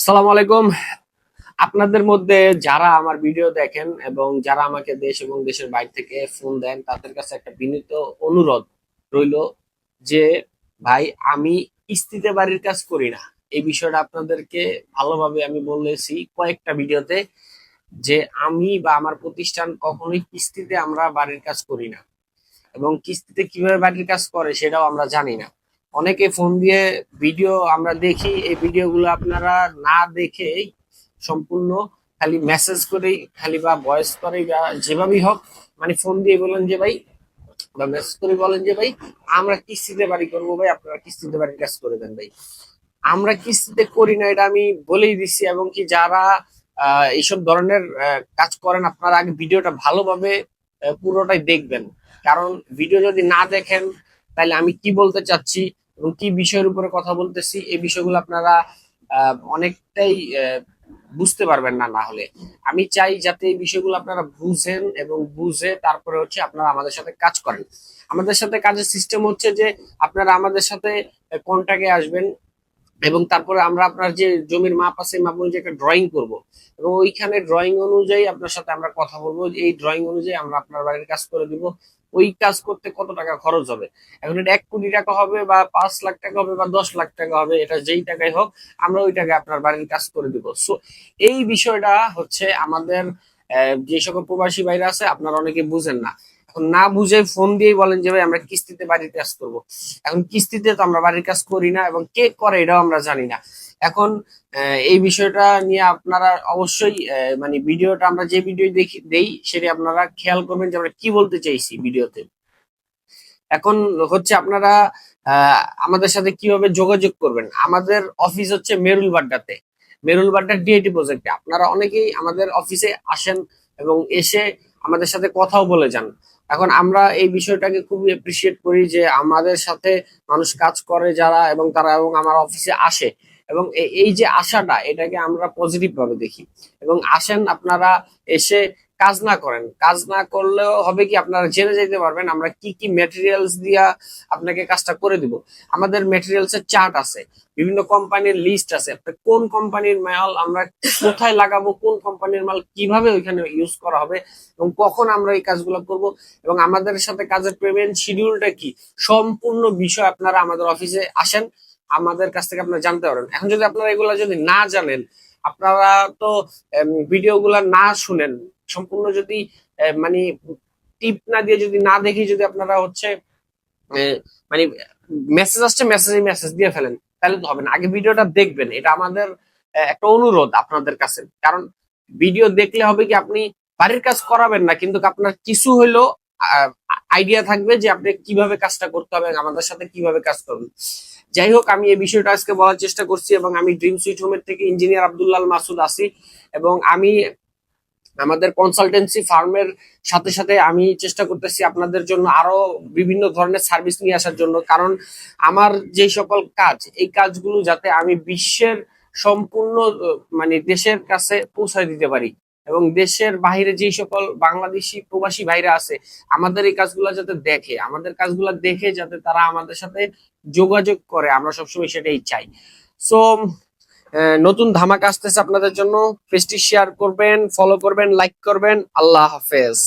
আসসালামু আলাইকুম। আপনাদের মধ্যে যারা আমার ভিডিও দেখেন এবং যারা আমাকে দেশ এবং দেশের বাইরে থেকে ফোন দেন তাদের কাছে একটা বিনীত অনুরোধ রইলো যে ভাই, আমি কিস্তিতে বাড়ির কাজ করি না। এই বিষয়টা আপনাদেরকে ভালোভাবে আমি বলেছি কয়েকটা ভিডিওতে যে আমি বা আমার প্রতিষ্ঠান কখনোই কিস্তিতে আমরা বাড়ির কাজ করি না, এবং কিস্তিতে কিভাবে বাড়ির কাজ করে সেটাও আমরা জানি না। অনেকে ফোন দিয়ে ভিডিও আমরা দেখি, এই ভিডিওগুলো আপনারা না দেখে সম্পূর্ণ খালি মেসেজ করেই খালি বা ভয়েস করেই বা যেভাবেই হোক, মানে ফোন দিয়ে বলেন যে ভাই, বা মেসেজ করে বলেন যে ভাই আমরা কিস্তিতে বাড়ি করবো, ভাই আপনারা কিস্তিতে বাড়ির কাজ করে দেন। ভাই, আমরা কিস্তিতে করি না, এটা আমি বলেই দিচ্ছি। এবং কি যারা এইসব ধরনের কাজ করেন, আপনারা আগে ভিডিওটা ভালোভাবে পুরোটাই দেখবেন। কারণ ভিডিও যদি না দেখেন তাহলে আমি কি বলতে চাচ্ছি এবং কি বিষয়ের উপরে কথা বলতেছি এই বিষয়গুলো আপনারা অনেকটাই বুঝতে পারবেন না। না হলে আমি চাই যাতে এই বিষয়গুলো আপনারা বুঝেন এবং বুঝে তারপরে হচ্ছে আপনারা আমাদের সাথে কাজ করেন। আমাদের সাথে কাজের সিস্টেম হচ্ছে যে আপনারা আমাদের সাথে কন্ট্যাক্টে আসবেন, এবং তারপরে আমরা আপনার যে জমির মাপ আছে মাপ অনুযায়ী একটা ড্রয়িং করব, এবং ওইখানে ড্রয়িং অনুযায়ী আপনার সাথে আমরা কথা বলবো যে এই ড্রয়িং অনুযায়ী আমরা আপনার বাড়ির কাজ করে দিব। ওই কাজ করতে কত টাকা খরচ হবে, এখন এটা 1 কোটি টাকা হবে বা 5 লাখ টাকা হবে বা 10 লাখ টাকা হবে, এটা যেই টাকাই হোক আমরা ওই টাকায় আপনার বাড়ির কাজ করে দিব। সো এই বিষয়টা হচ্ছে আমাদের যে সকল প্রবাসী ভাইরা আছে আপনারা অনেকে বুঝেন না। এখন না বুঝে ফোন দিয়ে বলেন যে ভাই আমরা কিস্তিতে বাড়ির কাজ করব। এখন কিস্তিতে তো আমরা বাড়ির কাজ করি না, এবং কে করে এটাও আমরা জানি না। এখন এই বিষয়টা নিয়ে আপনারা অবশ্যই মানে ভিডিওটা আমরা যে ভিডিও দেখি দেই সেটা আপনারা খেয়াল করবেন যে আমরা কি বলতে চাইছি ভিডিওতে। এখন হচ্ছে আপনারা আমাদের সাথে কিভাবে যোগাযোগ করবেন। আমাদের অফিস হচ্ছে মেরুল বাড্ডাতে, মেরুল বাড্ডা ডিআইটি প্রজেক্টে। আপনারা অনেকেই আমাদের অফিসে আসেন এবং এসে আমাদের সাথে কথাও বলে যান। এখন আমরা এই বিষয়টাকে খুবই এপ্রিসিয়েট করি যে আমাদের সাথে মানুষ কাজ করে যারা, এবং তারা এবং আমার অফিসে আসে, এবং এই যে আশাটা এটাকে আমরা পজিটিভ ভাবে দেখি। এবং আসেন আপনারা, এসে কাজ না করেন, কাজ না করলেও হবে কি আপনারা জেনে যেতে পারবেন আমরা কি কি ম্যাটেরিয়ালস দিয়া আপনাকে কাজটা করে দিব। আমাদের ম্যাটেরিয়ালস এর চার্ট আছে, বিভিন্ন কোম্পানির লিস্ট আছে, আপনি কোন কোম্পানির মাল আমরা কোথায় লাগাবো, কোন কোম্পানির মাল কিভাবে ওইখানে ইউজ করা হবে এবং কখন আমরা এই কাজগুলো করব, এবং আমাদের সাথে কাজের পেমেন্ট শিডিউলটা কি, সম্পূর্ণ বিষয় আপনারা আমাদের অফিসে আসেন, আমাদের কাছ থেকে আপনারা জানতে পারেন। এখন যদি আপনারা এগুলা যদি না জানেন, আপনারা তো ভিডিও গুলা না শুনেন, সম্পূর্ণ যদি মানে টিপ না দিয়ে যদি না দেখি যদি আপনারা হচ্ছে মানে মেসেজ আসছে মেসেজে মেসেজ দিয়ে ফেলেন, তাহলে তো হবে না। আগে ভিডিওটা দেখবেন, এটা আমাদের একটা অনুরোধ আপনাদের কাছে। কারণ ভিডিও দেখলে হবে কি আপনি বাড়ির কাজ করাবেন না, কিন্তু আপনার কিছু হইলো আইডিয়া থাকবে যে আপনি কিভাবে কাজটা করতে হবে, আমাদের সাথে কিভাবে কাজ করবেন। যাই হোক, আমি এই বিষয়টা আজকে বলার চেষ্টা করছি, এবং আমি ড্রিম সুইট হোমের থেকে ইঞ্জিনিয়ার আব্দুল্লাহ মাসুদ আছি, এবং আমি আমাদের কনসালটেন্সি ফার্মের সাথে সাথে আমি চেষ্টা করতেছি আপনাদের জন্য আরো বিভিন্ন ধরনের সার্ভিস নিয়ে আসার জন্য। কারণ আমার যে সকল কাজ, এই কাজগুলো যাতে আমি বিশ্বের সম্পূর্ণ মানে দেশের কাছে পৌঁছায় দিতে পারি, এবং দেশের বাইরে যে সকল বাংলাদেশি প্রবাসী ভাইরা আছে আমাদের এই কাজগুলো যাতে দেখে, আমাদের কাজগুলো দেখে যাতে তারা আমাদের সাথে যোগাযোগ করে, আমরা সবসময় সেটাই চাই। সো নতুন ধামাকা আসতেছে আপনাদের জন্য। পেজটি শেয়ার করবেন, ফলো করবেন, লাইক করবেন। আল্লাহ হাফেজ।